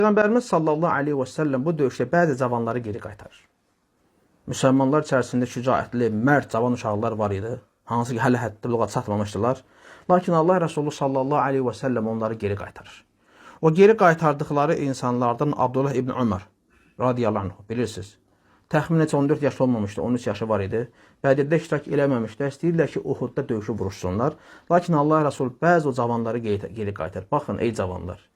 Peyğəmbərimiz sallallahu aleyhi və səlləm bu döyüşdə bəzi cavanları geri qaytarır. Müsəlmanlar içərisində şücaətli, mərd cavan uşaqlar var idi. Hansı ki, hələ həddəbluğa çatmamışdılar. Lakin Allah Resulü sallallahu aleyhi və səlləm onları geri qaytarır. O geri qaytardıqları insanlardan Abdullah ibn Ömər radiyallahu anh, bilirsiniz. Təxminən 14 yaş olmamışdı, 13 yaşı var idi. Bədirdə iştirak eləməmişdi. İstəyirlər ki, Uhudda döyüşü vuruşsunlar. Lakin Allah Resulü bəzi o cavanları geri qaytarır. Baxın, ey cavanlar.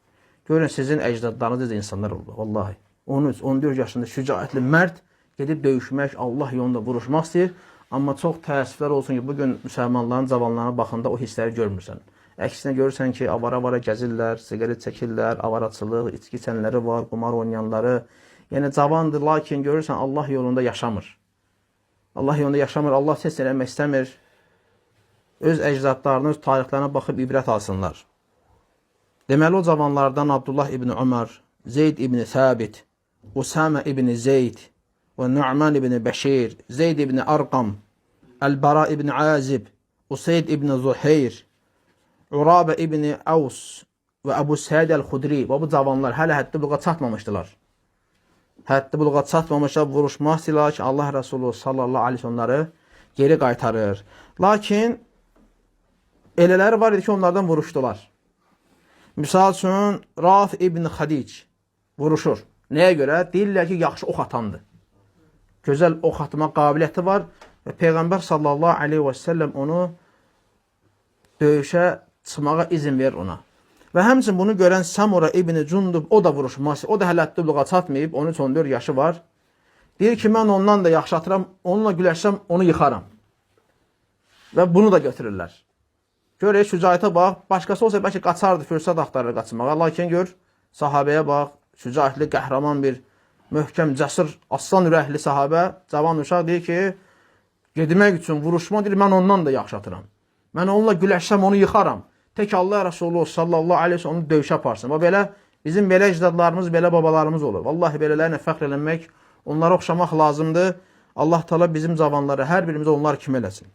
Görün, sizin əcdadlarınız insanlar oldu. Vallahi 13-14 yaşında şücaətli mərd gedib döyüşmək, Allah yolunda vuruşmaq istəyir. Amma çox təəssüflər olsun ki, bugün müsəlmanların cavanlarına baxanda o hissləri görmürsən. Əksinə görürsən ki, avara-avara gəzirlər, siqaret çəkirlər, avaraçılıq, içki içənləri var, qumar oynayanları. Yəni cavandır, lakin görürsən Allah yolunda yaşamır. Allah yolunda yaşamır, Allah səs eləmək istəmir. Öz əcdadlarına, öz tarixlərinə baxıb ibrət alsınlar. Deməli o cavanlardan Abdullah ibn Ömər, Zeyd ibn Səbit, Usame ibn Zeyd və Nu'man ibn Bəşir, Zeyd ibn Arqam, Əl-Bara ibn Azib, Useyd ibn Zuheyr, Urabə ibn Əvs və Əbu Səid Əl-Xudri və bu cavanlar hələ həddi buluğa çatmamışdılar. Həddi buluğa çatmamışlar, vuruşmaq istəyirlər ki, Allah Resulü sallallahu aleyhi onları geri qaytarır. Lakin elələri var idi ki, onlardan vuruşdular. Misal üçün, Raf ibn Xadic vuruşur. Nəyə görə? Deyirlər ki, yaxşı ox atandır. Gözəl ox atma qabiliyyəti var və Peyğəmbər sallallahu aleyhi və səlləm onu döyüşə çıxmağa izin verir ona. Və həmçin bunu görən Samura ibn Cundub, o da vuruşmaz. O da hələ həddi-buluğa çatmayıb, 13-14 yaşı var. Deyir ki, mən ondan da yaxşı atıram, onunla güləşsəm, onu yıxaram. Və bunu da götürürlər. Görək, şücaətə bax, başqası olsa bəlkə qaçardı, fürsət axtarır qaçmağa. Lakin gör, sahabəyə bax, şücaətli, qəhrəman bir, möhkəm, cəsur, aslan ürəkli sahabə, cavan uşaq deyir ki, gedmək üçün vuruşma deyir, mən ondan da yaxşı atıram. Mən onunla güləşsəm, onu yıxaram. Tək Allah Resulü sallallahu aleyhi ve sellem onu döyüşə aparsın. Və belə, bizim belə icdadlarımız, belə babalarımız olur. Vallahi belələrlə fəxr eləmək, onlara oxşamaq lazımdır. Allah Teala bizim cavanları, hər birimizə onlar kimi eləsin.